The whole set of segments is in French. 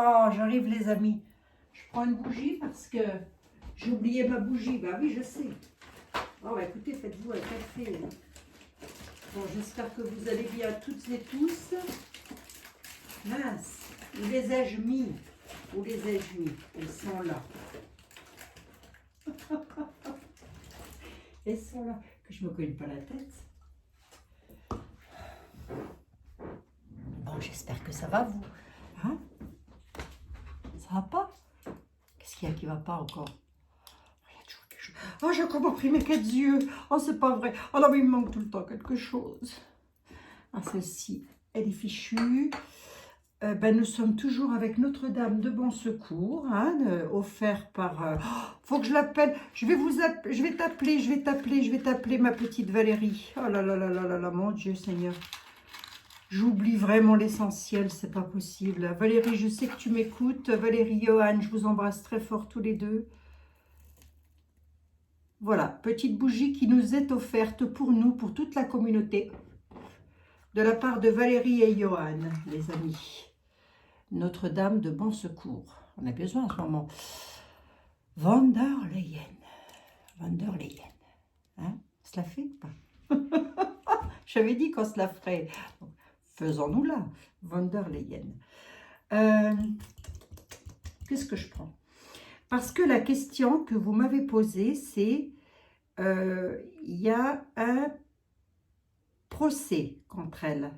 Oh, j'arrive les amis. Je prends une bougie parce que j'ai oublié ma bougie. Bah oui, je sais. Oh, bah, écoutez, faites-vous un café. Bon, j'espère que vous allez bien toutes et tous. Mince, où les ai-je mis? Où les ai-je mis? Elles sont là. Elles sont là. Que je me cogne pas la tête. Bon, j'espère que ça va vous. Hein? Ça va pas? Qu'est-ce qu'il y a qui va pas encore? Il y a toujours quelque chose. Oh, j'ai encore pris mes 4 yeux. Oh, c'est pas vrai. Oh non, mais il me manque tout le temps quelque chose. Ah, celle-ci, elle est fichue. Ben, nous sommes toujours avec Notre-Dame de Bon Secours, hein, offert par... faut que je l'appelle. Je vais t'appeler, ma petite Valérie. Oh là là là là là là, mon Dieu Seigneur. J'oublie vraiment l'essentiel, c'est pas possible. Valérie, je sais que tu m'écoutes. Valérie, Johan, je vous embrasse très fort tous les deux. Voilà, petite bougie qui nous est offerte pour nous, pour toute la communauté, de la part de Valérie et Johan, les amis. Notre-Dame de Bon Secours. On a besoin en ce moment. Van der Leyen. Van der Leyen. Hein? Se la fait ou pas? J'avais dit qu'on se la ferait. Faisons-nous là. Van der Leyen. Qu'est-ce que je prends? Parce que la question que vous m'avez posée, c'est il y a un procès contre elle.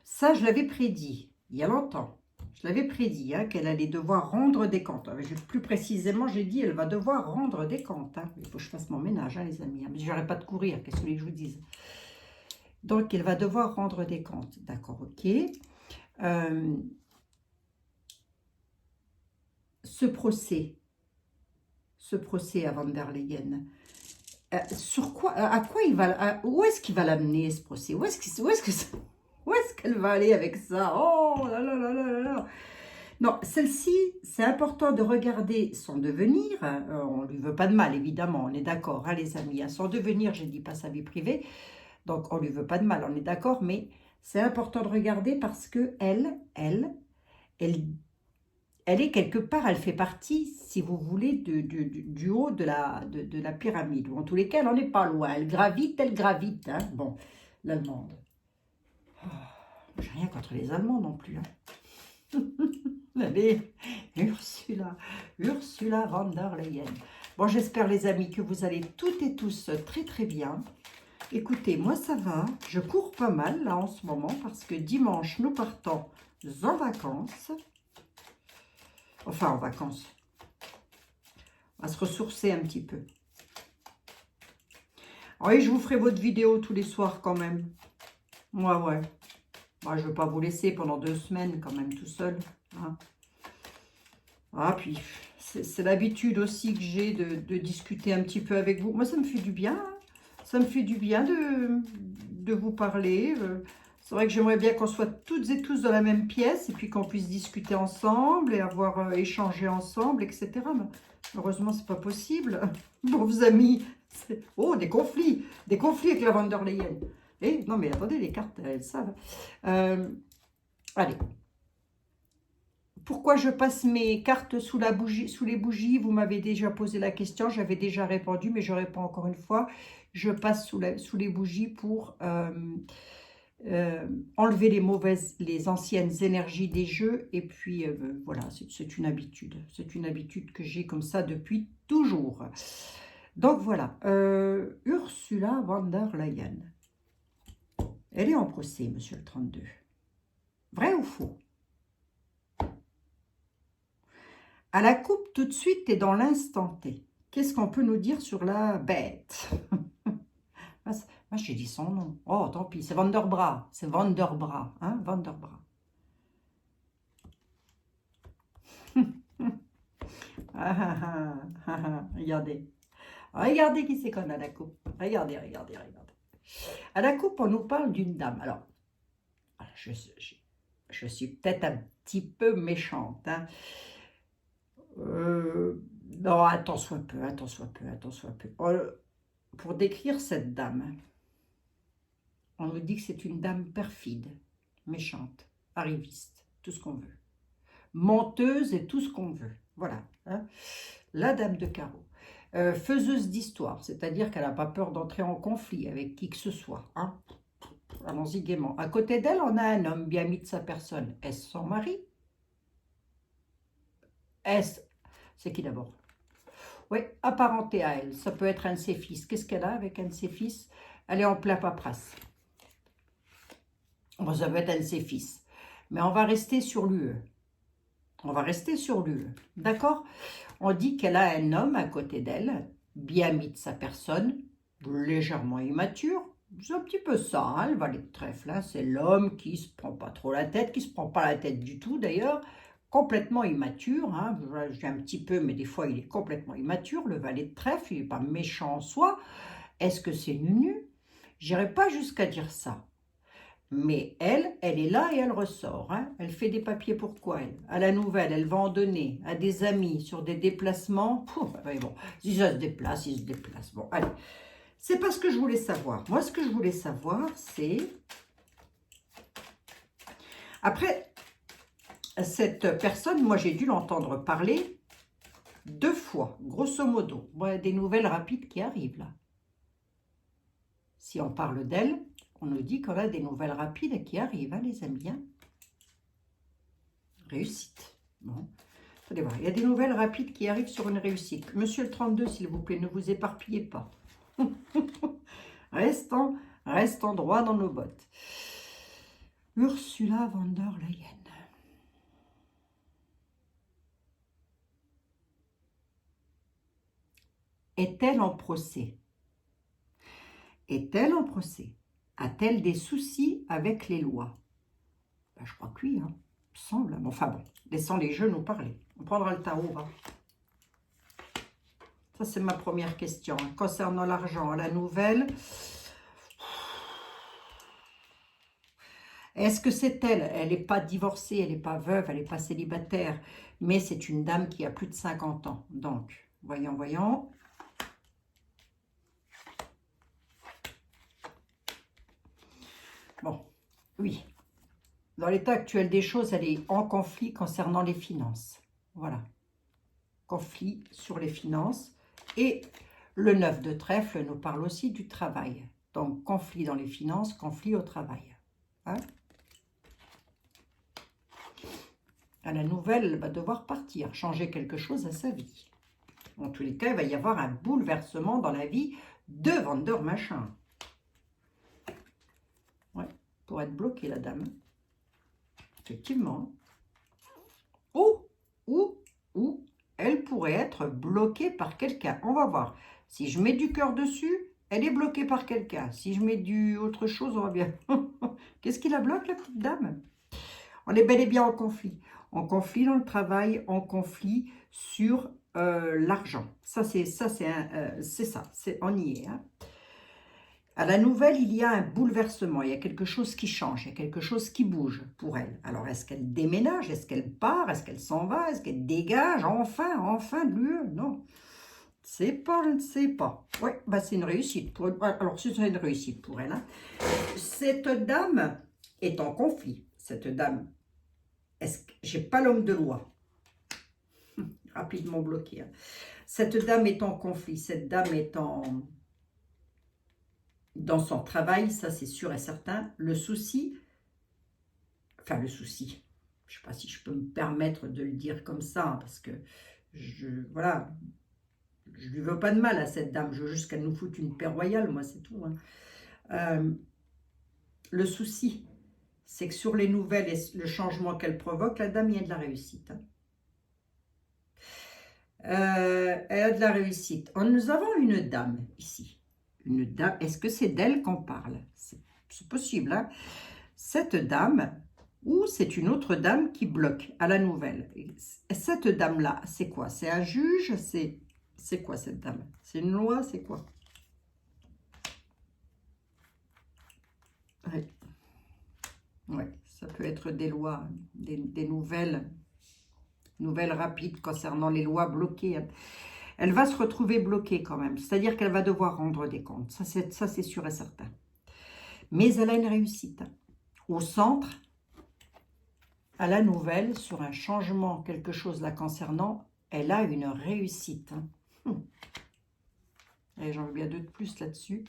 Ça, je l'avais prédit il y a longtemps. Je l'avais prédit, hein, qu'elle allait devoir rendre des comptes. Plus précisément, j'ai dit, elle va devoir rendre des comptes. Hein. Il faut que je fasse mon ménage, hein, les amis. Hein. Mais je n'arrête pas de courir, qu'est-ce que vous voulez que je vous dise? Donc, elle va devoir rendre des comptes. D'accord, ok. Ce procès à Van der Leyen, sur quoi, à quoi il va, où est-ce qu'il va l'amener, ce procès? Où est-ce qu'elle va aller avec ça? Oh là là là là là là. Non, celle-ci, c'est important de regarder son devenir. On ne lui veut pas de mal, évidemment, on est d'accord, hein, les amis. À son devenir, je ne dis pas sa vie privée, donc on ne lui veut pas de mal, on est d'accord, mais c'est important de regarder parce que elle est quelque part, elle fait partie, si vous voulez, du haut de la pyramide. Ou en tous les cas, elle n'en est pas loin. Elle gravite. Hein. Bon, l'allemande. Oh, j'ai rien contre les Allemands non plus. Hein. Allez, Ursula von der Leyen. Bon, j'espère les amis que vous allez toutes et tous très très bien. Écoutez, moi ça va, je cours pas mal là en ce moment parce que dimanche nous partons en vacances. Enfin en vacances. On va se ressourcer un petit peu. Oui, je vous ferai votre vidéo tous les soirs quand même. Moi, ouais. Moi, je ne veux pas vous laisser pendant 2 semaines quand même tout seul. Hein. Ah, puis, c'est l'habitude aussi que j'ai de discuter un petit peu avec vous. Moi, ça me fait du bien. Hein. Ça me fait du bien de vous parler. C'est vrai que j'aimerais bien qu'on soit toutes et tous dans la même pièce et puis qu'on puisse discuter ensemble et avoir échangé ensemble, etc. Mais heureusement, c'est pas possible. Pauvres amis. Oh, des conflits avec la Van der Leyen. Eh, non, mais attendez, les cartes, elles savent. Allez. Pourquoi je passe mes cartes sous les bougies? Vous m'avez déjà posé la question, j'avais déjà répondu, mais je réponds encore une fois. Je passe sous les bougies pour enlever les anciennes énergies des jeux. Et puis, voilà, c'est une habitude. C'est une habitude que j'ai comme ça depuis toujours. Donc, voilà. Ursula von der Leyen. Elle est en procès, monsieur le 32. Vrai ou faux? À la coupe tout de suite et dans l'instant T. Qu'est-ce qu'on peut nous dire sur la bête? Moi, j'ai dit son nom. Oh, tant pis, c'est Vanderbra. C'est Vanderbra. Hein, Vanderbra. Regardez. Regardez qui c'est qu'on a à la coupe. Regardez. À la coupe, on nous parle d'une dame. Alors, je suis peut-être un petit peu méchante. Hein. Non, attends soit peu. Pour décrire cette dame, on nous dit que c'est une dame perfide, méchante, arriviste, tout ce qu'on veut. menteuse et tout ce qu'on veut. Voilà, hein. La dame de carreau. Faiseuse d'histoire, c'est-à-dire qu'elle n'a pas peur d'entrer en conflit avec qui que ce soit. Hein. Allons-y gaiement. À côté d'elle, on a un homme bien mis de sa personne. Est-ce son mari? Est-ce... C'est qui d'abord? Oui, apparenté à elle. Ça peut être un de ses fils. Qu'est-ce qu'elle a avec un de ses fils? Elle est en plein paperasse. Bon, ça peut être un de ses fils. Mais on va rester sur l'UE. On va rester sur l'UE. D'accord? On dit qu'elle a un homme à côté d'elle, bien mis de sa personne, légèrement immature. C'est un petit peu ça, hein, le valet de trèfle. Hein. C'est l'homme qui se prend pas trop la tête, qui se prend pas la tête du tout d'ailleurs. Complètement immature, hein. Je dis un petit peu, mais des fois il est complètement immature, le valet de trèfle, il n'est pas méchant en soi. Est-ce que c'est nunu? J'irai pas jusqu'à dire ça. Mais elle est là et elle ressort. Hein. Elle fait des papiers pour quoi, elle? À la nouvelle, elle va en donner à des amis sur des déplacements. Bon, si ça se déplace, il se déplace. Bon, allez. C'est pas ce que je voulais savoir. Moi, ce que je voulais savoir, c'est... Après, cette personne, moi, j'ai dû l'entendre parler 2 fois, grosso modo. Bon, il y a des nouvelles rapides qui arrivent, là. Si on parle d'elle, on nous dit qu'on a des nouvelles rapides qui arrivent, hein, les amis. Hein. Réussite. Bon. Allez voir, il y a des nouvelles rapides qui arrivent sur une réussite. Monsieur le 32, s'il vous plaît, ne vous éparpillez pas. Restons droit dans nos bottes. Ursula von der Leyen. Est-elle en procès? Est-elle en procès? A-t-elle des soucis avec les lois? Ben, je crois que oui, hein. Il me semble. Enfin bon, laissons les jeux nous parler. On prendra le tarot. Hein. Ça, c'est ma première question. Hein. Concernant l'argent, la nouvelle... Est-ce que c'est elle? Elle n'est pas divorcée, elle n'est pas veuve, elle n'est pas célibataire, mais c'est une dame qui a plus de 50 ans. Donc, voyons. Bon, oui. Dans l'état actuel des choses, elle est en conflit concernant les finances. Voilà. Conflit sur les finances. Et le 9 de trèfle nous parle aussi du travail. Donc, conflit dans les finances, conflit au travail. Hein? À la nouvelle, elle va devoir partir, changer quelque chose à sa vie. En tous les cas, il va y avoir un bouleversement dans la vie de vendeur machin. Ouais, pour être bloquée, la dame. Effectivement. Ou elle pourrait être bloquée par quelqu'un. On va voir. Si je mets du cœur dessus, elle est bloquée par quelqu'un. Si je mets du autre chose, on va bien. Qu'est-ce qui la bloque, la petite dame? On est bel et bien en conflit. En conflit dans le travail, en conflit sur l'argent. Ça, c'est ça. On y est. Hein. À la nouvelle, il y a un bouleversement. Il y a quelque chose qui change. Il y a quelque chose qui bouge pour elle. Alors, est-ce qu'elle déménage? Est-ce qu'elle part? Est-ce qu'elle s'en va? Est-ce qu'elle dégage? Enfin de l'UE? Non. Je ne sais pas. Oui, bah, c'est une réussite. Alors, c'est une réussite pour elle. Hein. Cette dame est en conflit. Cette dame... Est-ce que j'ai pas l'homme de loi? Rapidement bloqué. Hein. Cette dame est en conflit. Cette dame est dans son travail, ça c'est sûr et certain. Le souci, je ne sais pas si je peux me permettre de le dire comme ça, hein, parce que voilà, je lui veux pas de mal à cette dame. Je veux juste qu'elle nous foute une paix royale, moi c'est tout. Hein. Le souci, c'est que sur les nouvelles et le changement qu'elle provoque, la dame, il y a de la réussite. Hein. Elle a de la réussite. Nous avons une dame ici. Une dame. Est-ce que c'est d'elle qu'on parle? C'est possible. Hein. Cette dame, ou c'est une autre dame qui bloque à la nouvelle. Cette dame-là, c'est quoi? C'est un juge? C'est quoi cette dame? C'est une loi? C'est quoi? Oui. Ouais, ça peut être des lois, des nouvelles rapides concernant les lois bloquées. Elle va se retrouver bloquée quand même, c'est-à-dire qu'elle va devoir rendre des comptes, ça c'est sûr et certain. Mais elle a une réussite. Au centre, à la nouvelle, sur un changement, quelque chose la concernant, elle a une réussite. Et j'en veux bien deux de plus là-dessus.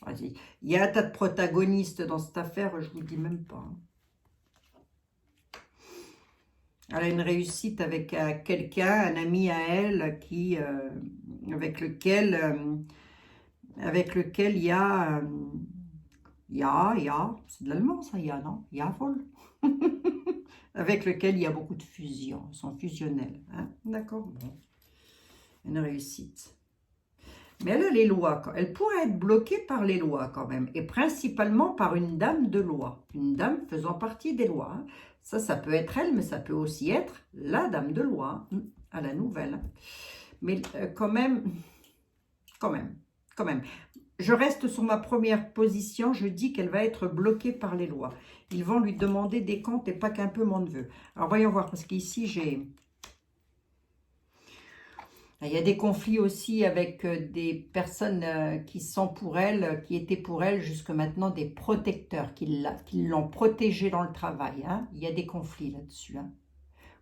Vas-y. Il y a un tas de protagonistes dans cette affaire, je vous dis même pas. Elle a une réussite avec quelqu'un, un ami à elle, avec lequel il y a, c'est de l'allemand ça, il y a, non? Il y a vol. Avec lequel il y a beaucoup de fusions, ils sont fusionnels. Hein? D'accord, bon. Une réussite. Mais elle a les lois, elle pourrait être bloquée par les lois quand même, et principalement par une dame de loi, une dame faisant partie des lois. Hein. Ça peut être elle, mais ça peut aussi être la dame de loi, à la nouvelle. Mais quand même, je reste sur ma première position, je dis qu'elle va être bloquée par les lois. Ils vont lui demander des comptes et pas qu'un peu mon neveu. Alors voyons voir, parce qu'ici j'ai... Il y a des conflits aussi avec des personnes qui sont pour elle, qui étaient pour elle jusque maintenant des protecteurs, qui l'ont protégée dans le travail. Hein. Il y a des conflits là-dessus. Hein.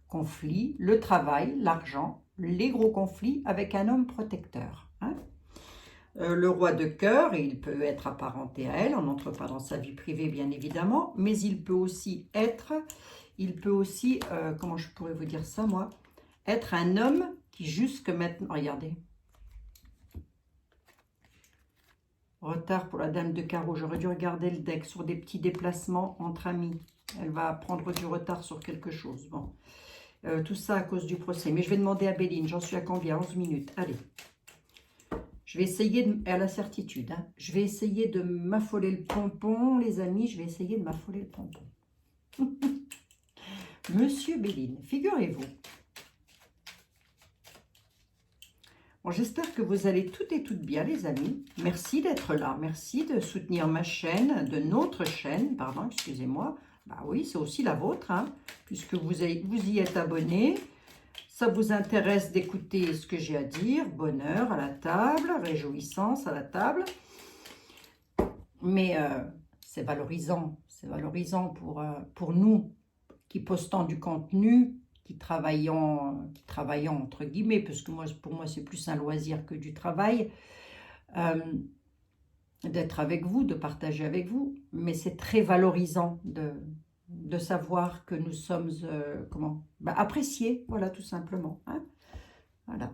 Conflits, le travail, l'argent, les gros conflits avec un homme protecteur. Hein. Le roi de cœur, il peut être apparenté à elle, on n'entre pas dans sa vie privée bien évidemment, mais il peut aussi être, comment je pourrais vous dire ça moi, être un homme qui jusque maintenant, regardez, retard pour la dame de carreau, j'aurais dû regarder le deck sur des petits déplacements entre amis, elle va prendre du retard sur quelque chose, bon, tout ça à cause du procès, mais je vais demander à Béline, j'en suis à combien, 11 minutes, allez. Je vais essayer, à la certitude, hein, je vais essayer de m'affoler le pompon, les amis, je vais essayer de m'affoler le pompon. Monsieur Béline, figurez-vous. Bon, j'espère que vous allez toutes et toutes bien, les amis. Merci d'être là, merci de soutenir ma chaîne, de notre chaîne, pardon, excusez-moi. Bah oui, c'est aussi la vôtre, hein, puisque vous y êtes abonné. Ça vous intéresse d'écouter ce que j'ai à dire, bonheur à la table, réjouissance à la table. Mais c'est valorisant pour nous qui postons du contenu, qui travaillons entre guillemets, parce que pour moi c'est plus un loisir que du travail, d'être avec vous, de partager avec vous. Mais c'est très valorisant de savoir que nous sommes appréciés, voilà, tout simplement. Hein, voilà.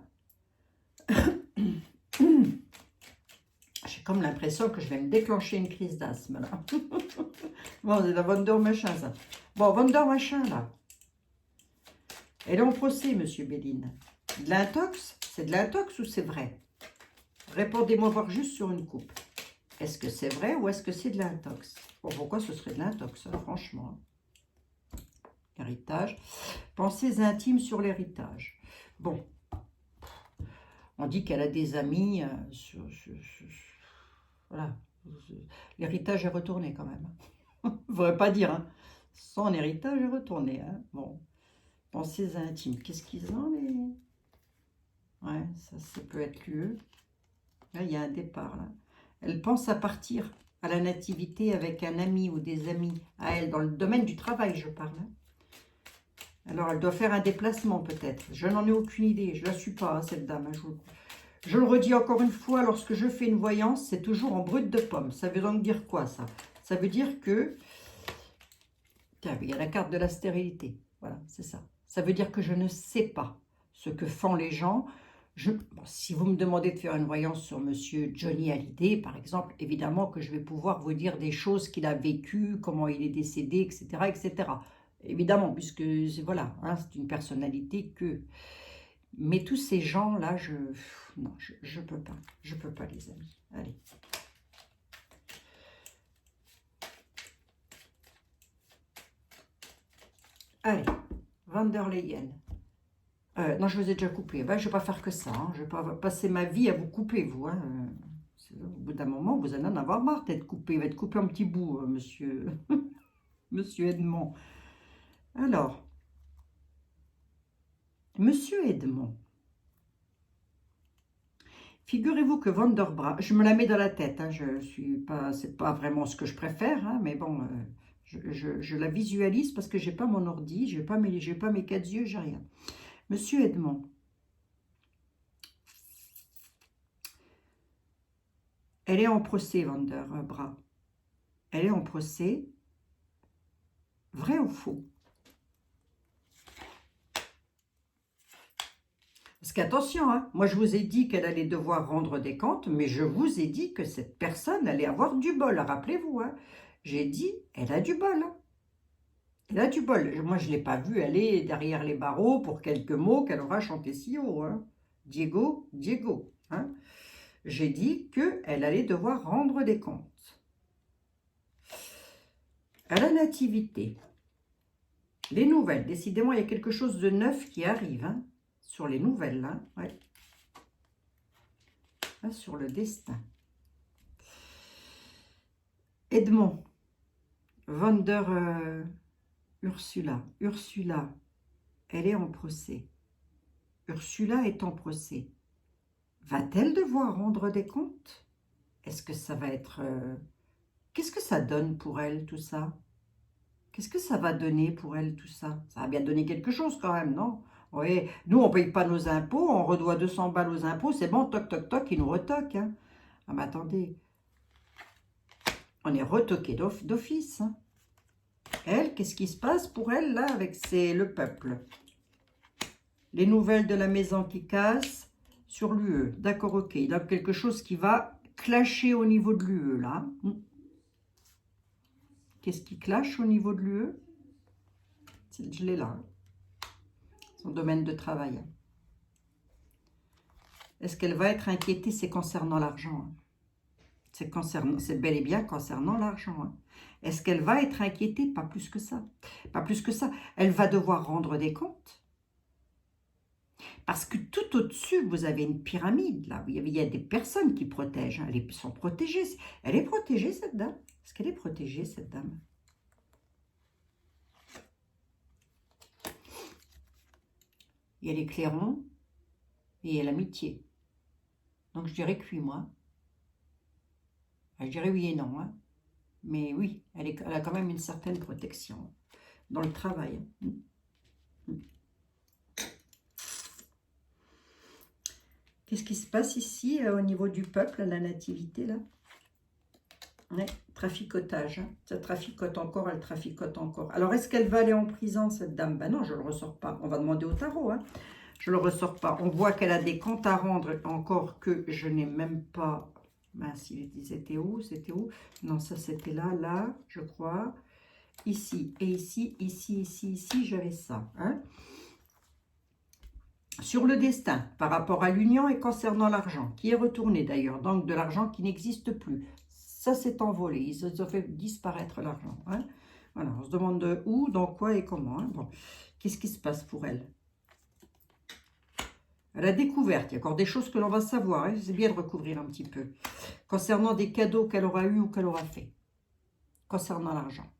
J'ai comme l'impression que je vais me déclencher une crise d'asthme, là. Bon, c'est la Wonder Machin, ça. Bon, Wonder Machin, là. Elle est en procès, monsieur Béline. De l'intox? C'est de l'intox ou c'est vrai? Répondez-moi voir juste sur une coupe. Est-ce que c'est vrai ou est-ce que c'est de l'intox? Bon, pourquoi ce serait de l'intox, hein, franchement? Héritage. Pensées intimes sur l'héritage. Bon. On dit qu'elle a des amis. Voilà. L'héritage est retourné quand même. Il ne faudrait pas dire. Hein. Son héritage est retourné. Hein. Bon. Pensées intimes. Qu'est-ce qu'ils ont, les... Ouais, ça peut être lieu. Là, il y a un départ, là. Elle pense à partir à la nativité avec un ami ou des amis à elle, dans le domaine du travail, je parle. Hein. Alors, elle doit faire un déplacement, peut-être. Je n'en ai aucune idée. Je ne la suis pas, hein, cette dame. Hein, je le redis encore une fois, lorsque je fais une voyance, c'est toujours en brut de pomme. Ça veut donc dire quoi, ça? Ça veut dire que... Tiens, il y a la carte de la stérilité. Voilà, c'est ça. Ça veut dire que je ne sais pas ce que font les gens. Bon, si vous me demandez de faire une voyance sur monsieur Johnny Hallyday, par exemple, évidemment que je vais pouvoir vous dire des choses qu'il a vécues, comment il est décédé, etc., etc. Évidemment, puisque, voilà, hein, c'est une personnalité que... Mais tous ces gens-là, non, je peux pas. Je peux pas, les amis. Allez. Allez, Van der Leyen. Non, je vous ai déjà coupé. Ben, je ne vais pas faire que ça. Hein. Je ne vais pas passer ma vie à vous couper, vous. Hein. Au bout d'un moment, vous allez en avoir marre d'être coupé. Il va être coupé en petits bouts, monsieur... monsieur Edmond. Alors, monsieur Edmond. Figurez-vous que Van der Bra... Je me la mets dans la tête. Hein. Je suis pas... C'est pas vraiment ce que je préfère, hein, mais bon... Je la visualise parce que j'ai pas mon ordi, j'ai pas mes 4 yeux, j'ai rien. Monsieur Edmond. Elle est en procès, Vanderbra. Elle est en procès. Vrai ou faux? Parce qu'attention, hein, moi je vous ai dit qu'elle allait devoir rendre des comptes, mais je vous ai dit que cette personne allait avoir du bol, rappelez-vous. Hein. J'ai dit, elle a du bol. Hein. Elle a du bol. Moi je ne l'ai pas vue aller derrière les barreaux pour quelques mots qu'elle aura chanté si haut. Hein. Diego, Diego. Hein. J'ai dit qu'elle allait devoir rendre des comptes. À la nativité, les nouvelles, décidément il y a quelque chose de neuf qui arrive, hein. Sur les nouvelles, hein, ouais. Là, sur le destin. Edmond, Ursula. Ursula, elle est en procès. Ursula est en procès. Va-t-elle devoir rendre des comptes? Est-ce que ça va être... Qu'est-ce que ça donne pour elle, tout ça? Qu'est-ce que ça va donner pour elle, tout ça? Ça va bien donner quelque chose quand même, non? Oui, nous, on ne paye pas nos impôts, on redoit 200 balles aux impôts, c'est bon, toc, toc, toc, ils nous retoquent. Hein. Ah, mais attendez, on est retoqué d'office. Hein. Elle, qu'est-ce qui se passe pour elle, là, avec le peuple? Les nouvelles de la maison qui casse sur l'UE. D'accord, ok, il y a quelque chose qui va clasher au niveau de l'UE, là. Qu'est-ce qui clash au niveau de l'UE? Je l'ai là. Son domaine de travail. Est-ce qu'elle va être inquiétée? C'est concernant l'argent. Hein. C'est bel et bien concernant l'argent. Hein. Est-ce qu'elle va être inquiétée? Pas plus que ça. Pas plus que ça. Elle va devoir rendre des comptes. Parce que tout au-dessus, vous avez une pyramide. Là. Il y a des personnes qui protègent. Hein. Elles sont protégées. Elle est protégée, cette dame? Est-ce qu'elle est protégée, cette dame? Il y a les clairons et il y a l'amitié. Donc, je dirais que oui, moi. Je dirais oui et non. Hein. Mais oui, elle a quand même une certaine protection dans le travail. Qu'est-ce qui se passe ici au niveau du peuple, à la nativité, là? Ouais, traficotage. Hein. Ça traficote encore, elle traficote encore. Alors, est-ce qu'elle va aller en prison, cette dame? Ben non, je ne le ressors pas. On va demander au tarot. Hein. Je ne le ressors pas. On voit qu'elle a des comptes à rendre encore que je n'ai même pas... Mince, c'était où? C'était où? Non, ça c'était là, là, je crois. Ici, et ici, ici, j'avais ça. Hein. Sur le destin, par rapport à l'union et concernant l'argent, qui est retourné d'ailleurs, donc de l'argent qui n'existe plus. Ça s'est envolé, ils ont fait disparaître l'argent. Hein. Voilà, on se demande de où, dans quoi et comment. Hein. Bon, qu'est-ce qui se passe pour elle? À la découverte, il y a encore des choses que l'on va savoir. Hein. C'est bien de recouvrir un petit peu. Concernant des cadeaux qu'elle aura eu ou qu'elle aura fait. Concernant l'argent.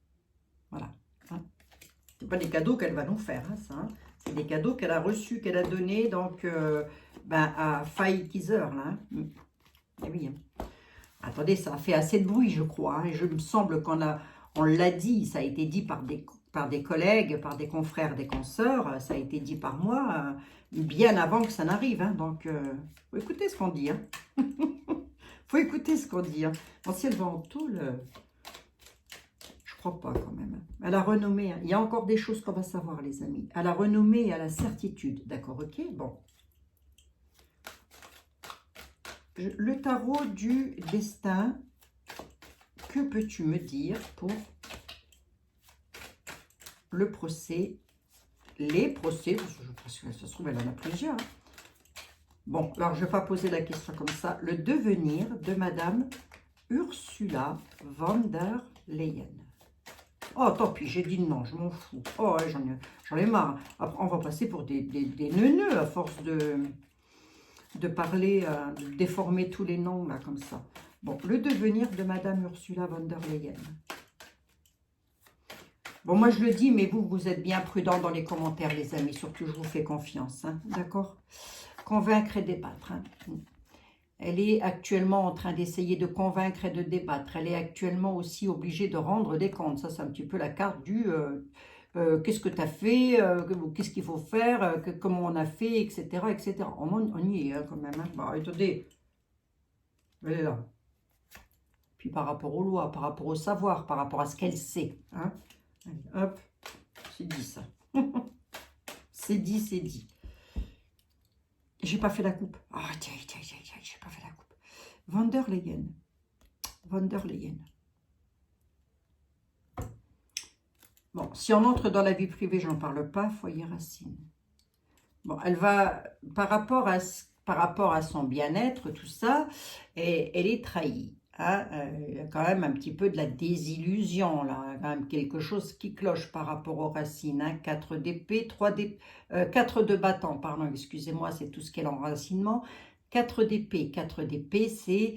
Voilà. Hein. Ce n'est pas des cadeaux qu'elle va nous faire, hein, ça. Hein. C'est des cadeaux qu'elle a reçus, qu'elle a donnés donc, à Faye Kizer. Là. Hein. Et oui, hein. Attendez, ça a fait assez de bruit, je crois. Hein. Et je me semble qu'on l'a dit, ça a été dit par des collègues, par des confrères, des consoeurs. Ça a été dit par moi bien avant que ça n'arrive. Hein. Donc, faut écouter ce qu'on dit. Hein. Faut écouter ce qu'on dit. Hein. Bon, si elle va en tout, je crois pas quand même. À la renommée, hein. Il y a encore des choses qu'on va savoir, les amis. À la renommée et à la certitude. D'accord, ok? Bon. Le tarot du destin. Que peux-tu me dire pour le procès? Les procès, parce que ça se trouve, elle en a plusieurs. Hein. Bon, alors je ne vais pas poser la question comme ça. Le devenir de Madame Ursula von der Leyen. Oh, tant pis, j'ai dit non, je m'en fous. Oh, ouais, j'en ai marre. Après, on va passer pour des neuneux à force de parler, de déformer tous les noms, là, comme ça. Bon, le devenir de Madame Ursula von der Leyen. Bon, moi, je le dis, mais vous êtes bien prudents dans les commentaires, les amis. Surtout, je vous fais confiance, hein, d'accord? Convaincre et débattre. Hein. Elle est actuellement en train d'essayer de convaincre et de débattre. Elle est actuellement aussi obligée de rendre des comptes. Ça, c'est un petit peu la carte du qu'est-ce que tu as fait, qu'est-ce qu'il faut faire, comment on a fait, etc. etc. On y est hein, quand même. Hein. Bah, attendez, elle est là. Puis par rapport aux lois, par rapport au savoir, par rapport à ce qu'elle sait. Hein. Allez, hop, c'est dit ça. C'est dit, c'est dit. J'ai pas fait la coupe. Ah, tiens, j'ai pas fait la coupe. Von der Leyen. Von der Leyen. Bon, si on entre dans la vie privée, j'en parle pas, foyer racine. Bon, elle va, par rapport à son bien-être, tout ça, et elle est trahie. Hein, il y a quand même un petit peu de la désillusion, là, hein, quand même quelque chose qui cloche par rapport aux racines. Hein, 4 d'épée, 4 de bâton, pardon, excusez-moi, c'est tout ce qui est l'enracinement. 4 d'épée, c'est...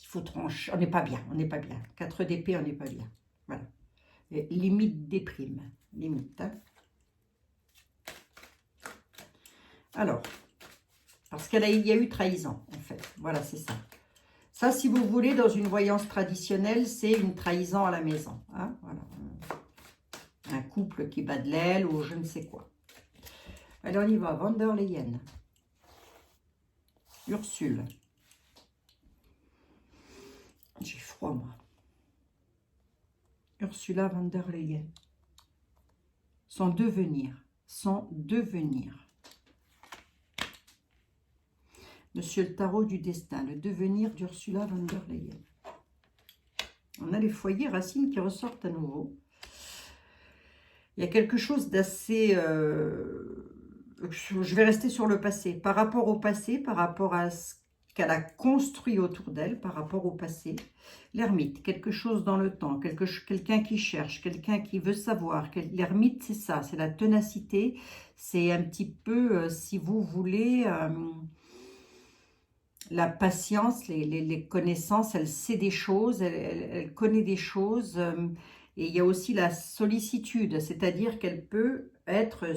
Il faut trancher, on n'est pas bien, on n'est pas bien. 4 d'épée, on n'est pas bien. Voilà. Et limite déprime, limite. Hein. Alors, parce qu'il y a eu trahison, en fait. Voilà, c'est ça. Ça, si vous voulez, dans une voyance traditionnelle, c'est une trahison à la maison. Hein, voilà. Un couple qui bat de l'aile ou je ne sais quoi. Allez, on y va. Von der Leyen. Ursule. J'ai froid, moi. Ursula von der Leyen. Son devenir. Son devenir. Monsieur le tarot du destin, le devenir d'Ursula von der Leyen. On a les foyers racines qui ressortent à nouveau. Il y a quelque chose d'assez... je vais rester sur le passé. Par rapport au passé, par rapport à ce qu'elle a construit autour d'elle, par rapport au passé. L'ermite, quelque chose dans le temps, quelqu'un qui cherche, quelqu'un qui veut savoir. L'ermite, c'est ça, c'est la ténacité. C'est un petit peu, si vous voulez... la patience, les connaissances, elle sait des choses, elle connaît des choses. Et il y a aussi la sollicitude, c'est-à-dire qu'elle peut être,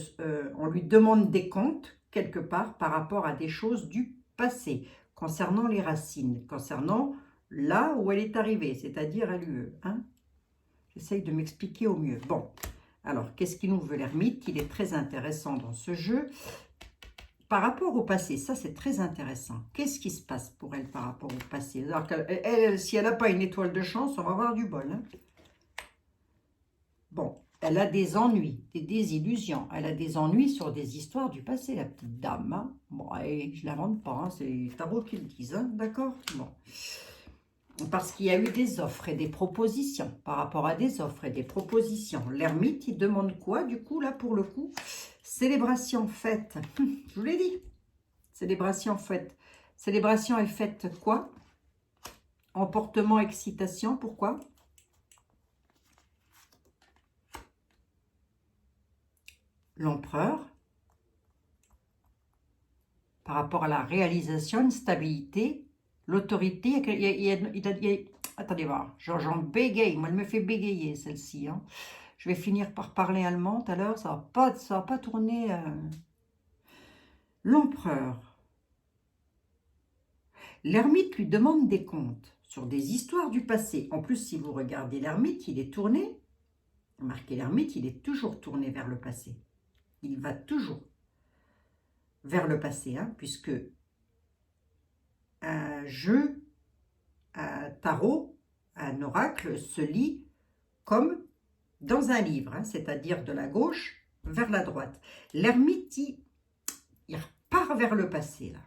on lui demande des comptes, quelque part, par rapport à des choses du passé, concernant les racines, concernant là où elle est arrivée, c'est-à-dire à l'UE. Hein. J'essaye de m'expliquer au mieux. Bon, alors, qu'est-ce qu'il nous veut l'ermite? Il est très intéressant dans ce jeu. Par rapport au passé, ça c'est très intéressant. Qu'est-ce qui se passe pour elle par rapport au passé? Alors si elle n'a pas une étoile de chance, on va avoir du bol. Hein. Bon, elle a des ennuis, des désillusions. Elle a des ennuis sur des histoires du passé, la petite dame. Hein. Bon, et je ne l'invente pas, hein, c'est les tarots qui le disent, hein, d'accord? Bon. Parce qu'il y a eu des offres et des propositions. Par rapport à des offres et des propositions. L'ermite, il demande quoi, du coup, là, pour le coup? Célébration, fête. Je vous l'ai dit. Célébration, fête. Célébration et fête, quoi? Emportement, excitation, pourquoi? L'empereur. Par rapport à la réalisation, une stabilité, l'autorité. Attendez voir, j'en bégaye. Moi, elle me fait bégayer, celle-ci. Hein. Je vais finir par parler allemand tout à l'heure. Ça va pas tourner. L'empereur. L'ermite lui demande des comptes sur des histoires du passé. En plus, si vous regardez l'ermite, il est tourné. Remarquez, l'ermite, il est toujours tourné vers le passé. Il va toujours vers le passé, hein, puisque un jeu, un tarot, un oracle se lit comme dans un livre, hein, c'est-à-dire de la gauche vers la droite. L'ermite, il repart vers le passé, là.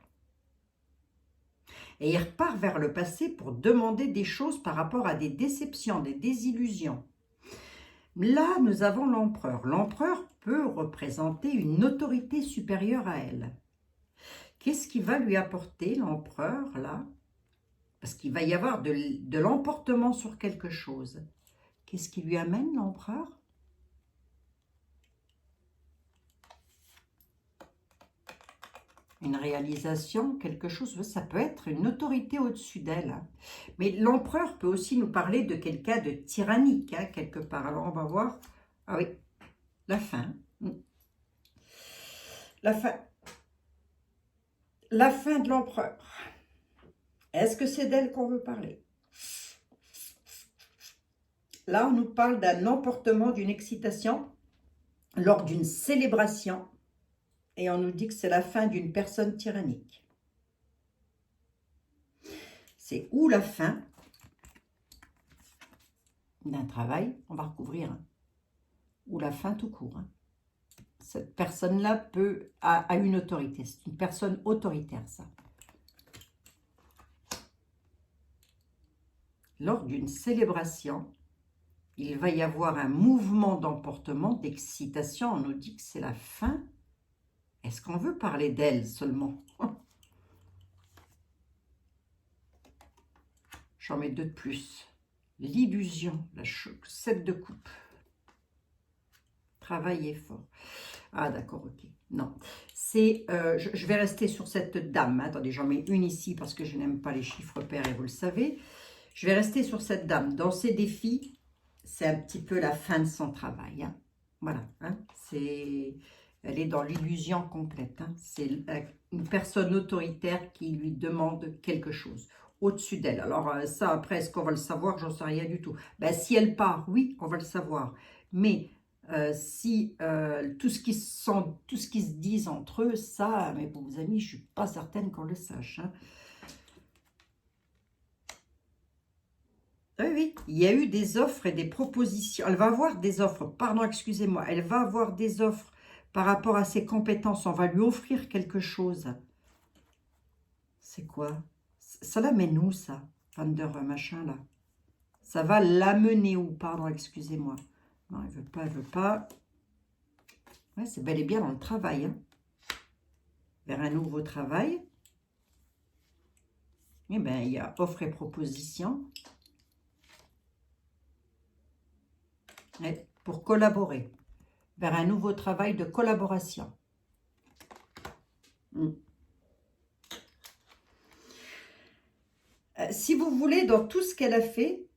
Et il repart vers le passé pour demander des choses par rapport à des déceptions, des désillusions. Là, nous avons l'empereur. L'empereur peut représenter une autorité supérieure à elle. Qu'est-ce qui va lui apporter l'empereur, là? Parce qu'il va y avoir de l'emportement sur quelque chose. Qu'est-ce qui lui amène l'empereur? Une réalisation, quelque chose, ça peut être une autorité au-dessus d'elle. Hein. Mais l'empereur peut aussi nous parler de quelqu'un de tyrannique, hein, quelque part. Alors, on va voir. Ah oui, la fin. La fin. La fin de l'empereur. Est-ce que c'est d'elle qu'on veut parler? Là, on nous parle d'un emportement, d'une excitation lors d'une célébration. Et on nous dit que c'est la fin d'une personne tyrannique. C'est ou la fin d'un travail, on va recouvrir, hein, ou la fin tout court. Hein. Cette personne-là a une autorité. C'est une personne autoritaire, ça. Lors d'une célébration, il va y avoir un mouvement d'emportement, d'excitation. On nous dit que c'est la fin. Est-ce qu'on veut parler d'elle seulement? J'en mets 2 de plus. L'illusion, la 7 de coupe. Travailler fort. Ah d'accord, ok. Non, c'est, je vais rester sur cette dame. Attendez, j'en mets une ici parce que je n'aime pas les chiffres pairs et vous le savez. Je vais rester sur cette dame. Dans ses défis, c'est un petit peu la fin de son travail. Hein. Voilà, hein, elle est dans l'illusion complète. Hein. C'est une personne autoritaire qui lui demande quelque chose au-dessus d'elle. Alors ça, après, est-ce qu'on va le savoir? J'en sais rien du tout. Ben, si elle part, oui, on va le savoir. Mais si tout ce qui se disent entre eux, ça, mes bons amis, je ne suis pas certaine qu'on le sache. Hein. Oui, oui, il y a eu des offres et des propositions. Elle va avoir des offres, pardon, excusez-moi, elle va avoir des offres par rapport à ses compétences. On va lui offrir quelque chose. C'est quoi? Ça l'amène où, ça? Thunder, machin, là. Ça va l'amener où? Pardon, excusez-moi. Non, elle veut pas, elle veut pas. Ouais, c'est bel et bien dans le travail. Hein. Vers un nouveau travail. Eh bien, il y a offre et proposition. Et pour collaborer. Vers un nouveau travail de collaboration. Si vous voulez, dans tout ce qu'elle a fait,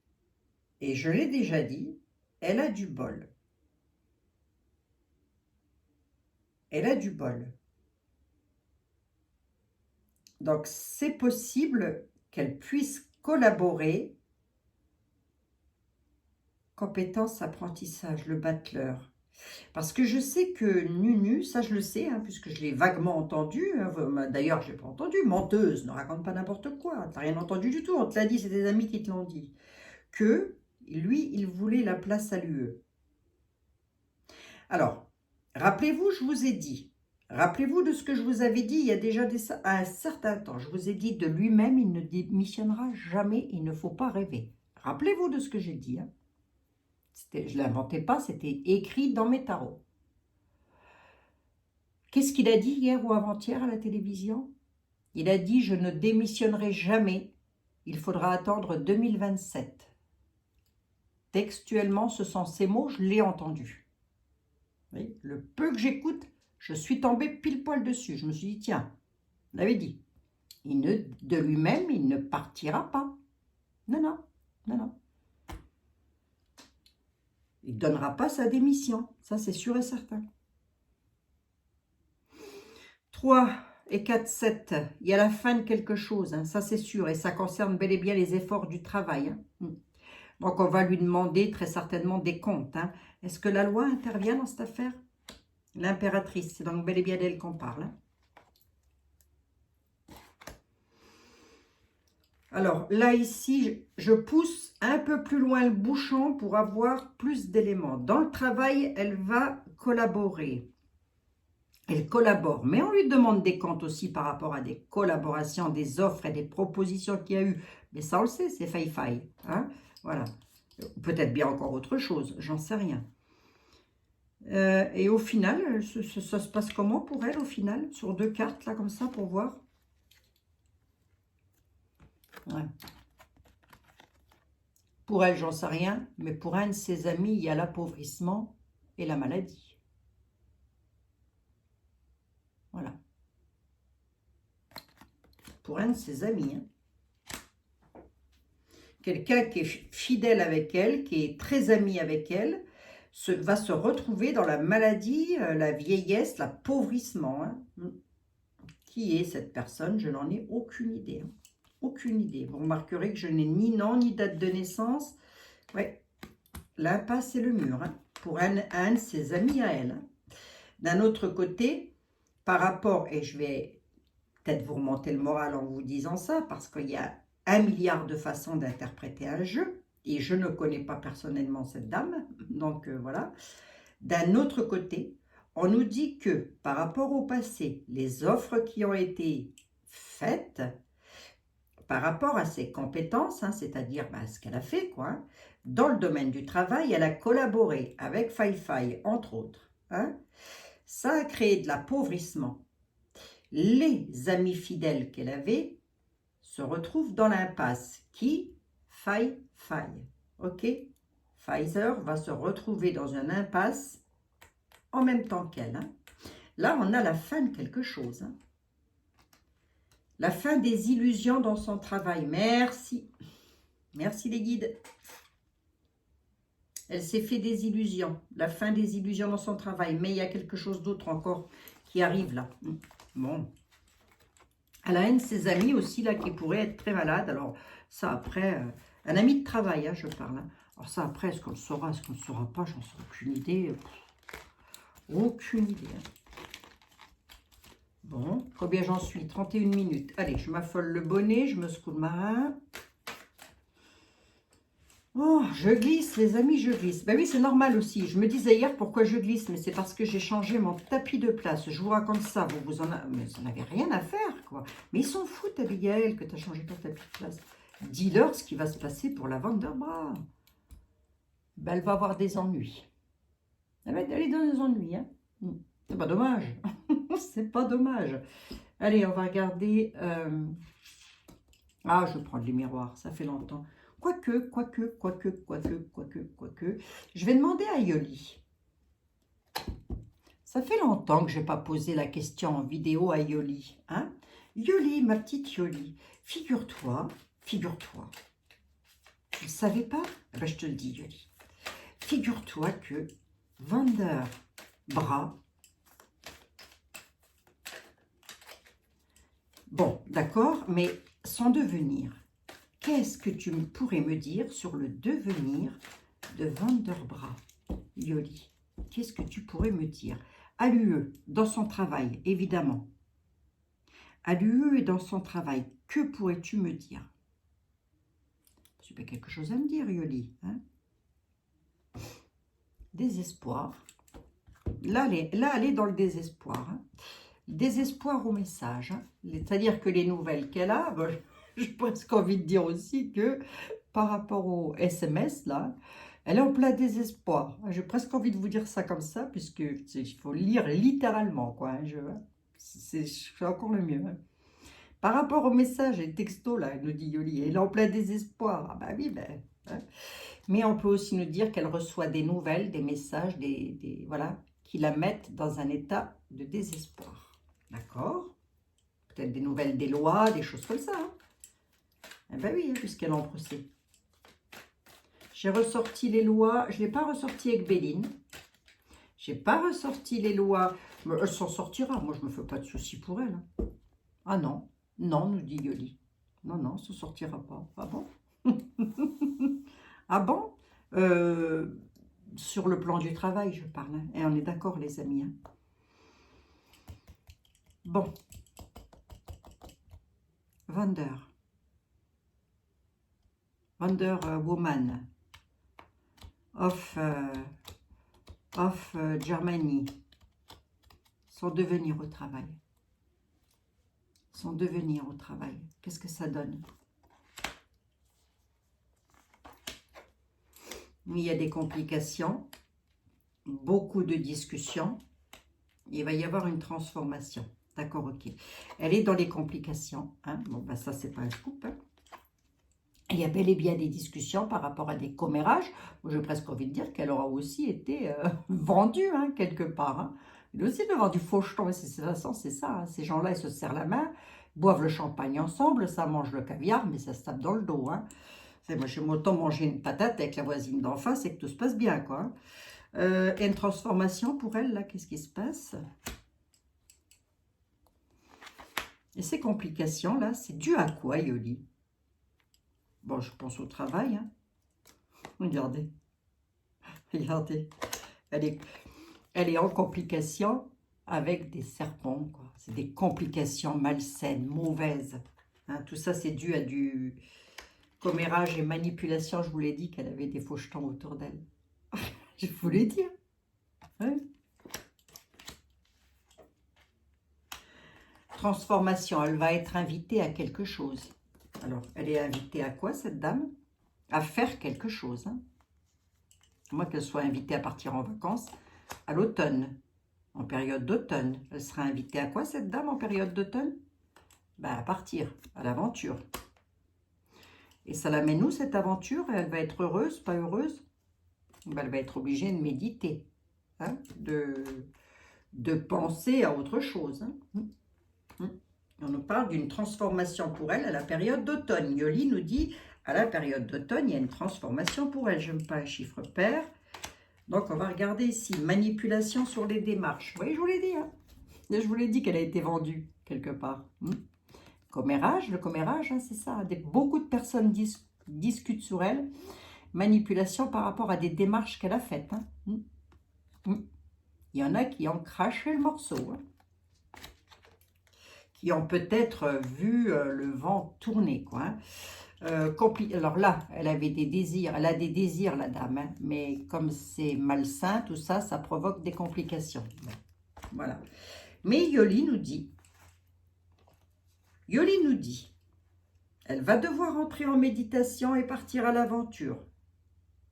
et je l'ai déjà dit, elle a du bol. Elle a du bol. Donc, c'est possible qu'elle puisse collaborer. Compétence, apprentissage, le battleur. Parce que je sais que Nunu, ça je le sais, hein, puisque je l'ai vaguement entendu. Hein, d'ailleurs, je n'ai pas entendu. Menteuse, ne raconte pas n'importe quoi. Tu n'as rien entendu du tout. On te l'a dit, c'est des amis qui te l'ont dit. Que lui, il voulait la place à l'UE. Alors, rappelez-vous, je vous ai dit, rappelez-vous de ce que je vous avais dit il y a déjà un certain temps. Je vous ai dit de lui-même, il ne démissionnera jamais, il ne faut pas rêver. Rappelez-vous de ce que j'ai dit. Hein. Je ne l'inventais pas, c'était écrit dans mes tarots. Qu'est-ce qu'il a dit hier ou avant-hier à la télévision? Il a dit « Je ne démissionnerai jamais, il faudra attendre 2027 ». Textuellement, ce sont ces mots, je l'ai entendu. Oui, le peu que j'écoute, je suis tombée pile poil dessus. Je me suis dit, tiens, on l'avait dit. De lui-même, il ne partira pas. Non, non, non, non. Il ne donnera pas sa démission. Ça, c'est sûr et certain. 3 et 4, 7. Il y a la fin de quelque chose. Hein, ça, c'est sûr. Et ça concerne bel et bien les efforts du travail. Hein. Donc, on va lui demander très certainement des comptes. Hein. Est-ce que la loi intervient dans cette affaire? L'impératrice, c'est donc bel et bien d'elle qu'on parle. Hein. Alors, là, ici, je pousse un peu plus loin le bouchon pour avoir plus d'éléments. Dans le travail, elle va collaborer. Elle collabore, mais on lui demande des comptes aussi par rapport à des collaborations, des offres et des propositions qu'il y a eu. Mais ça, on le sait, c'est faille-faille. Hein, voilà. Peut-être bien encore autre chose, j'en sais rien. Et au final, ça se passe comment pour elle, au final? Sur 2 cartes, là, comme ça, pour voir. Ouais. Pour elle, j'en sais rien, mais pour un de ses amis, il y a l'appauvrissement et la maladie. Voilà. Pour un de ses amis. Hein. Quelqu'un qui est fidèle avec elle, qui est très ami avec elle, va se retrouver dans la maladie, la vieillesse, l'appauvrissement. Hein. Qui est cette personne? Je n'en ai aucune idée. Hein. Aucune idée. Vous remarquerez que je n'ai ni nom ni date de naissance. Ouais, l'impasse et le mur. Hein, pour un de ses amis à elle. Hein. D'un autre côté, par rapport, et je vais peut-être vous remonter le moral en vous disant ça, parce qu'il y a 1 milliard de façons d'interpréter un jeu, et je ne connais pas personnellement cette dame, donc voilà. D'un autre côté, on nous dit que par rapport au passé, les offres qui ont été faites, par rapport à ses compétences, hein, c'est-à-dire ce qu'elle a fait, quoi, hein, dans le domaine du travail, elle a collaboré avec Fai, entre autres. Hein, ça a créé de l'appauvrissement. Les amis fidèles qu'elle avait se retrouvent dans l'impasse. Qui? Fai. Ok? Pfizer va se retrouver dans une impasse en même temps qu'elle. Hein. Là, on a la fin de quelque chose. Hein. La fin des illusions dans son travail. Merci. Merci les guides. Elle s'est fait des illusions. La fin des illusions dans son travail. Mais il y a quelque chose d'autre encore qui arrive là. Bon. Elle a un de ses amis aussi là qui pourrait être très malade. Alors ça après, un ami de travail, hein, je parle. Hein. Alors ça après, est-ce qu'on le saura, est-ce qu'on ne le saura pas, j'en sais aucune idée. Aucune idée. Hein. Bon, combien j'en suis? 31 minutes. Allez, je m'affole le bonnet, je me secoue le marin. Oh, je glisse, les amis, je glisse. Ben oui, c'est normal aussi. Je me disais hier pourquoi je glisse, mais c'est parce que j'ai changé mon tapis de place. Je vous raconte ça, vous en avez rien à faire, quoi. Mais ils s'en foutent, Abigail, que tu as changé ton tapis de place. Dis-leur ce qui va se passer pour la Vanderbra. Ben, elle va avoir des ennuis. Elle va aller dans des ennuis, hein. C'est pas dommage. C'est pas dommage. Allez, on va regarder. Ah, je vais prendre les miroirs, ça fait longtemps. Quoique. Je vais demander à Yoli. Ça fait longtemps que je n'ai pas posé la question en vidéo à Yoli. Hein? Yoli, ma petite Yoli, figure-toi. Tu ne savais pas? Eh ben, je te le dis, Yoli. Figure-toi que Vanderbra. Bon, d'accord, mais son devenir. Qu'est-ce que tu pourrais me dire sur le devenir de Vanderbra, Yoli? Qu'est-ce que tu pourrais me dire? À l'UE, dans son travail, évidemment. À l'UE et dans son travail, que pourrais-tu me dire? Tu as quelque chose à me dire, Yoli, hein? Désespoir. Là, elle est dans le désespoir. Hein? Désespoir au message. Hein? C'est-à-dire que les nouvelles qu'elle a... Ben, j'ai presque envie de dire aussi que par rapport au SMS, là, elle est en plein désespoir. J'ai presque envie de vous dire ça comme ça, puisque il faut lire littéralement, quoi. Hein, c'est encore le mieux. Hein. Par rapport au message et texto, là, nous dit Yoli, elle est en plein désespoir. Ah bah oui, ben... Hein. Mais on peut aussi nous dire qu'elle reçoit des nouvelles, des messages, voilà, qui la mettent dans un état de désespoir. D'accord? Peut-être des nouvelles des lois, des choses comme ça. Hein. Eh bien oui, puisqu'elle est en procès. J'ai ressorti les lois. Je ne l'ai pas ressorti avec Béline. Je n'ai pas ressorti les lois. Mais elle s'en sortira. Moi, je ne me fais pas de soucis pour elle. Hein. Ah non. Non, nous dit Yoli. Non, non, ça ne sortira pas. Ah bon? Ah bon? Sur le plan du travail, je parle. Hein. Et on est d'accord, les amis. Hein. Bon. Wonder Woman of Germany. Son devenir au travail. Son devenir au travail. Qu'est-ce que ça donne? Il y a des complications, beaucoup de discussions. Il va y avoir une transformation. D'accord, ok. Elle est dans les complications. Hein. Bon, ben ça, c'est pas un scoop. Hein. Il y a bel et bien des discussions par rapport à des commérages. J'ai presque envie de dire qu'elle aura aussi été vendue, hein, quelque part. Hein. Il doit aussi y avoir du faucheton. De toute façon, c'est ça. Hein. Ces gens-là, ils se serrent la main, boivent le champagne ensemble, ça mange le caviar, mais ça se tape dans le dos. Hein. Moi, j'aime autant manger une patate avec la voisine d'en face et que tout se passe bien, quoi. Et une transformation pour elle, là, qu'est-ce qui se passe? Et ces complications-là, c'est dû à quoi, Yoli? Bon, je pense au travail. Hein. Regardez. Regardez. Elle est en complication avec des serpents. C'est des complications malsaines, mauvaises. Hein, tout ça, c'est dû à du commérage et manipulation. Je vous l'ai dit qu'elle avait des faux jetons autour d'elle. Je vous l'ai dit. Hein. Transformation, elle va être invitée à quelque chose. Alors, elle est invitée à quoi, cette dame? À faire quelque chose. Hein. À moins qu'elle soit invitée à partir en vacances à l'automne, en période d'automne. Elle sera invitée à quoi, cette dame, en période d'automne? Ben, à partir, à l'aventure. Et ça l'amène où, cette aventure? Elle va être heureuse, pas heureuse? Ben, elle va être obligée de méditer, hein, de penser à autre chose. Hein. On nous parle d'une transformation pour elle à la période d'automne. Yoli nous dit, à la période d'automne, il y a une transformation pour elle. Je n'aime pas un chiffre pair. Donc, on va regarder ici. Manipulation sur les démarches. Vous voyez, je vous l'ai dit. Hein. Je vous l'ai dit qu'elle a été vendue quelque part. Commérage, le commérage, hein, c'est ça. Beaucoup de personnes discutent sur elle. Manipulation par rapport à des démarches qu'elle a faites. Hein. Il y en a qui ont craché le morceau. Hein. Qui ont peut-être vu le vent tourner, quoi. Hein. Alors là, elle avait des désirs, elle a des désirs, la dame, hein, mais comme c'est malsain, tout ça, ça provoque des complications. Voilà. Mais Yoli nous dit, elle va devoir entrer en méditation et partir à l'aventure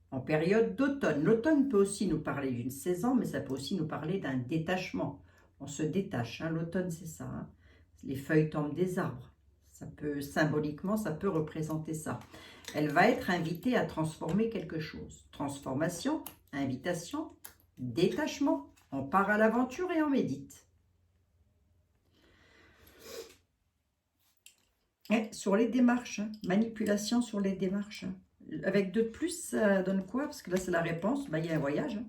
en période d'automne. L'automne peut aussi nous parler d'une saison, mais ça peut aussi nous parler d'un détachement. On se détache, hein, l'automne c'est ça, hein. Les feuilles tombent des arbres. Ça peut, symboliquement, ça peut représenter ça. Elle va être invitée à transformer quelque chose. Transformation, invitation, détachement. On part à l'aventure et on médite. Et sur les démarches, hein, manipulation sur les démarches. Hein. Avec 2 de plus, ça donne quoi? Parce que là, c'est la réponse. Ben, il y a un voyage. Hein.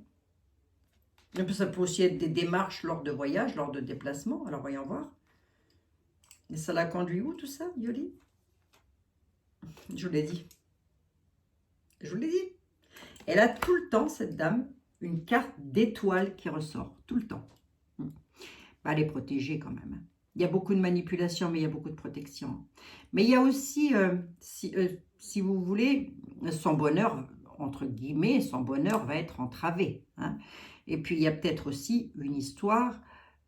Et puis, ça peut aussi être des démarches lors de voyages, lors de déplacements. Alors, voyons voir. Et ça la conduit où tout ça, Yoli? Je vous l'ai dit. Je vous l'ai dit. Elle a tout le temps, cette dame, une carte d'étoile qui ressort. Tout le temps. Bah, elle est protégée quand même. Il y a beaucoup de manipulation, mais il y a beaucoup de protection. Mais il y a aussi, si vous voulez, son bonheur, entre guillemets, son bonheur va être entravé. Hein. Et puis, il y a peut-être aussi une histoire,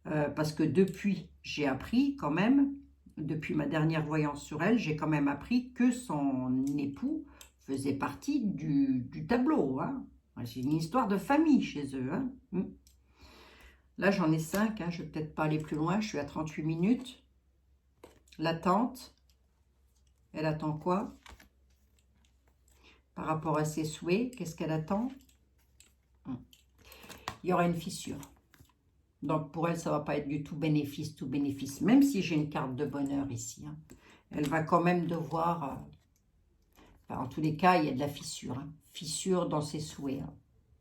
parce que depuis, j'ai appris quand même, depuis ma dernière voyance sur elle, j'ai quand même appris que son époux faisait partie du tableau. Hein. C'est une histoire de famille chez eux. Hein. Là, j'en ai 5. Hein. Je ne vais peut-être pas aller plus loin. Je suis à 38 minutes. L'attente. Elle attend quoi? Par rapport à ses souhaits, qu'est-ce qu'elle attend? Il y aura une fissure. Donc, pour elle, ça ne va pas être du tout bénéfice, même si j'ai une carte de bonheur ici. Hein. Elle va quand même devoir... en tous les cas, il y a de la fissure. Hein. Fissure dans ses souhaits. Hein.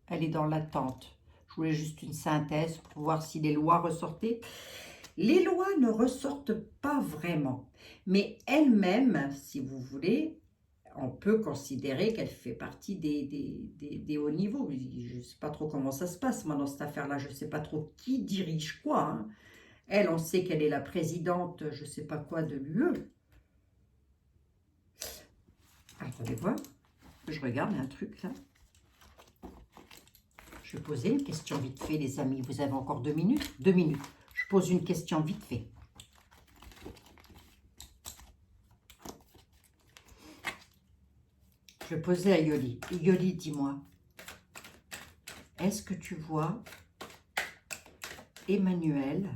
Elle est dans l'attente. Je voulais juste une synthèse pour voir si les lois ressortaient. Les lois ne ressortent pas vraiment. Mais elle-même, si vous voulez, on peut considérer qu'elle fait partie des hauts niveaux. Je ne sais pas trop comment ça se passe, moi, dans cette affaire-là. Je ne sais pas trop qui dirige quoi. Hein. Elle, on sait qu'elle est la présidente, je ne sais pas quoi, de l'UE. Attendez voir. Je regarde un truc, là. Je vais poser une question vite fait, les amis. Vous avez encore 2 minutes? 2 minutes. Je pose une question vite fait. Je vais poser à Yoli. Yoli, dis-moi, est-ce que tu vois Emmanuel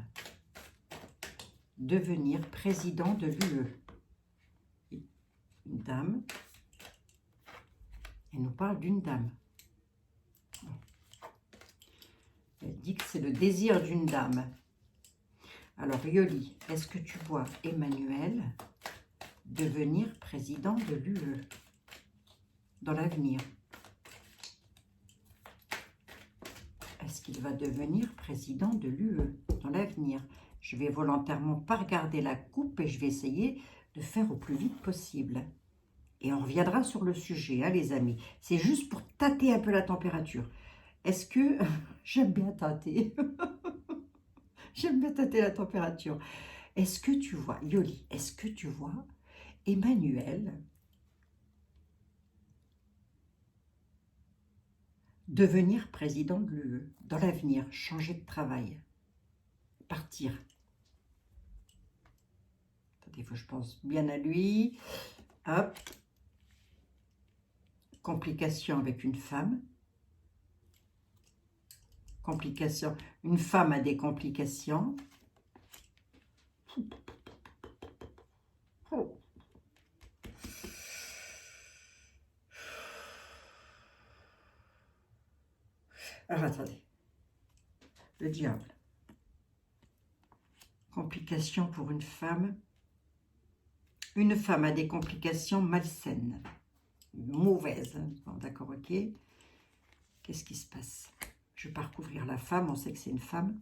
devenir président de l'UE? Une dame. Elle nous parle d'une dame. Elle dit que c'est le désir d'une dame. Alors, Yoli, est-ce que tu vois Emmanuel devenir président de l'UE dans l'avenir? Est-ce qu'il va devenir président de l'UE dans l'avenir. Je vais volontairement pas regarder la coupe et je vais essayer de faire au plus vite possible. Et on reviendra sur le sujet, hein, les amis. C'est juste pour tâter un peu la température. Est-ce que... J'aime bien tâter. J'aime bien tâter la température. Est-ce que tu vois, Yoli, est-ce que tu vois Emmanuel devenir président de l'UE dans l'avenir, changer de travail, partir? Attendez, il faut que je pense bien à lui. Hop. Complication avec une femme. Complication. Une femme a des complications. Oh. Alors, attendez. Le diable. Complications pour une femme. Une femme a des complications malsaines. Mauvaises. Bon, d'accord, ok. Qu'est-ce qui se passe? Je vais pas recouvrir la femme, on sait que c'est une femme.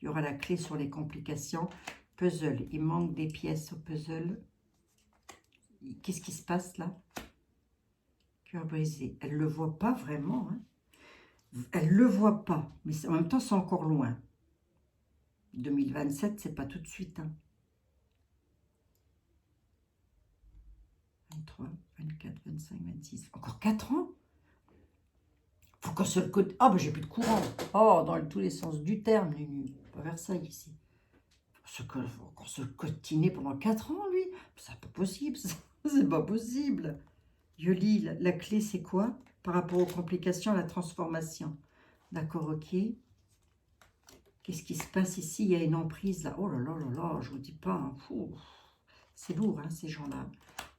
Il y aura la clé sur les complications. Puzzle, il manque des pièces au puzzle. Qu'est-ce qui se passe là? Cœur brisé. Elle ne le voit pas vraiment. Hein. Elle ne le voit pas, mais en même temps, c'est encore loin. 2027, c'est pas tout de suite. Hein. 23, 24, 25, 26. Encore 4 ans? Faut qu'on se le côté. Ah, ben j'ai plus de courant. Oh, dans tous les sens du terme, Nunu. Pas vers ça ici. Faut qu'on se le cotiner pendant 4 ans, lui. C'est pas possible. C'est pas possible. Yoli, la clé, c'est quoi? Par rapport aux complications, la transformation. D'accord, ok. Qu'est-ce qui se passe ici? Il y a une emprise là. Oh là là là là, je vous dis pas. Hein. C'est lourd, hein, ces gens-là.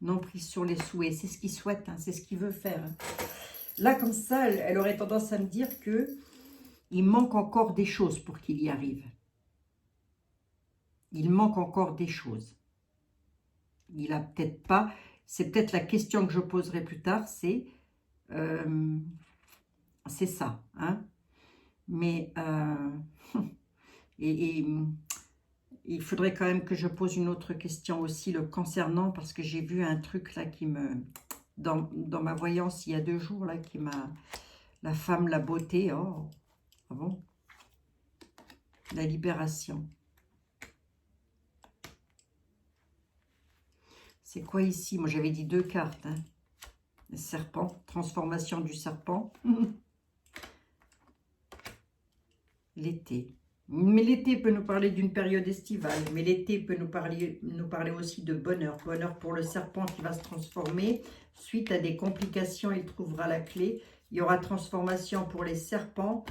Une emprise sur les souhaits. C'est ce qu'il souhaite, hein, c'est ce qu'il veut faire. Hein. Là, comme ça, elle aurait tendance à me dire que il manque encore des choses pour qu'il y arrive. Il manque encore des choses. Il a peut-être pas... C'est peut-être la question que je poserai plus tard, c'est ça. Hein? Mais et il faudrait quand même que je pose une autre question aussi le concernant, parce que j'ai vu un truc là qui me... Dans ma voyance, il y a 2 jours, là, qui m'a... La femme, la beauté, oh, ah bon? La libération. C'est quoi ici? Moi, j'avais dit 2 cartes. Hein. Le serpent, transformation du serpent. L'été. Mais l'été peut nous parler d'une période estivale. Mais l'été peut nous parler aussi de bonheur. Bonheur pour le serpent qui va se transformer. Suite à des complications, il trouvera la clé. Il y aura transformation pour les serpents.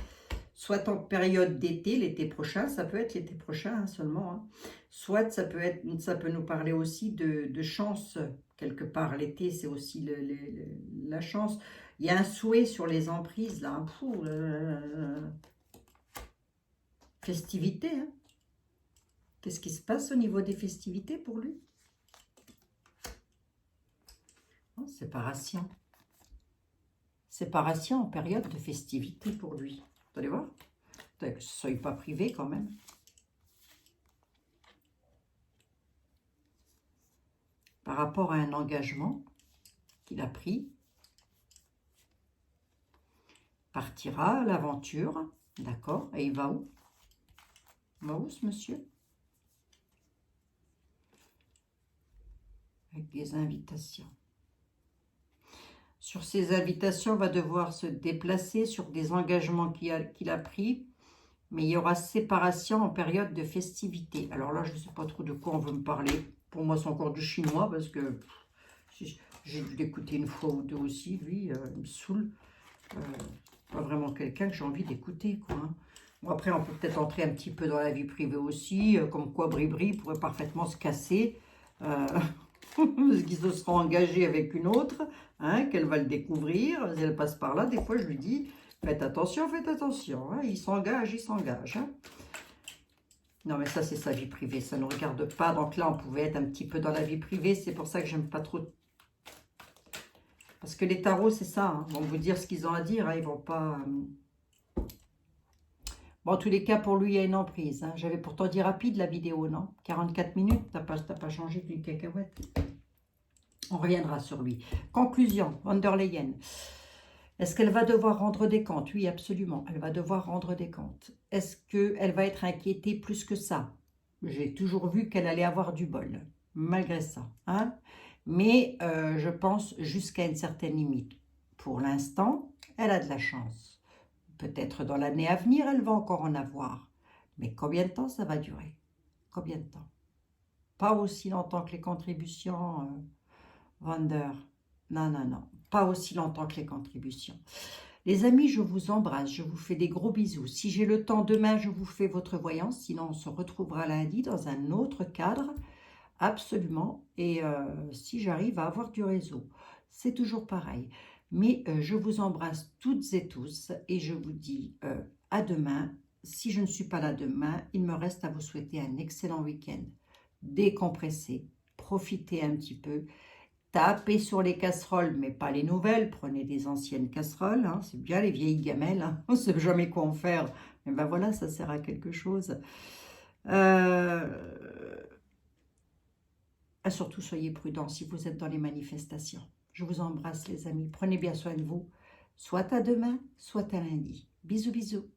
Soit en période d'été, l'été prochain. Ça peut être l'été prochain hein, seulement. Hein. Soit ça peut nous parler aussi de chance. Quelque part, l'été, c'est aussi la chance. Il y a un souhait sur les emprises. Là. Festivités. Hein. Qu'est-ce qui se passe au niveau des festivités pour lui? Oh, séparation. Séparation en période de festivité pour lui. Vous allez voir? Que ce ne soit pas privé quand même. Par rapport à un engagement qu'il a pris. Partira à l'aventure. D'accord. Et il va où? Il va où ce monsieur? Avec des invitations. Sur ces invitations, va devoir se déplacer sur des engagements qu'il a pris. Mais il y aura séparation en période de festivité. Alors là, je ne sais pas trop de quoi on veut me parler. Pour moi, c'est encore du chinois parce que j'ai dû l'écouter une fois ou 2 aussi. Lui, il me saoule. Pas vraiment quelqu'un que j'ai envie d'écouter, quoi. Hein. Bon, après, on peut peut-être entrer un petit peu dans la vie privée aussi. Comme quoi, Bribri pourrait parfaitement se casser. Parce qu'ils se seront engagés avec une autre, hein, qu'elle va le découvrir. Si elle passe par là, des fois, je lui dis, faites attention, hein, il s'engage. Hein. Non, mais ça, c'est sa vie privée, ça ne nous regarde pas. Donc là, on pouvait être un petit peu dans la vie privée. C'est pour ça que j'aime pas trop. Parce que les tarots, c'est ça. Hein, ils vont vous dire ce qu'ils ont à dire. Hein, ils vont pas... Bon, en tous les cas, pour lui, il y a une emprise. Hein. J'avais pourtant dit rapide la vidéo, non? 44 minutes, t'as pas changé d'une cacahuète. On reviendra sur lui. Conclusion, von der Leyen. Est-ce qu'elle va devoir rendre des comptes? Oui, absolument, elle va devoir rendre des comptes. Est-ce qu'elle va être inquiétée plus que ça? J'ai toujours vu qu'elle allait avoir du bol, malgré ça. Hein? Mais je pense jusqu'à une certaine limite. Pour l'instant, elle a de la chance. Peut-être dans l'année à venir, elle va encore en avoir. Mais combien de temps ça va durer? Combien de temps? Pas aussi longtemps que les contributions, Vander. Non, non, non. Pas aussi longtemps que les contributions. Les amis, je vous embrasse. Je vous fais des gros bisous. Si j'ai le temps, demain, je vous fais votre voyance. Sinon, on se retrouvera lundi dans un autre cadre. Absolument. Et si j'arrive à avoir du réseau, c'est toujours pareil. Mais je vous embrasse toutes et tous et je vous dis à demain. Si je ne suis pas là demain, il me reste à vous souhaiter un excellent week-end. Décompressez, profitez un petit peu, tapez sur les casseroles, mais pas les nouvelles. Prenez des anciennes casseroles, hein, c'est bien les vieilles gamelles, hein, on ne sait jamais quoi en faire. Mais ben voilà, ça sert à quelque chose. Surtout, soyez prudents si vous êtes dans les manifestations. Je vous embrasse les amis, prenez bien soin de vous. Soit à demain, soit à lundi. Bisous, bisous.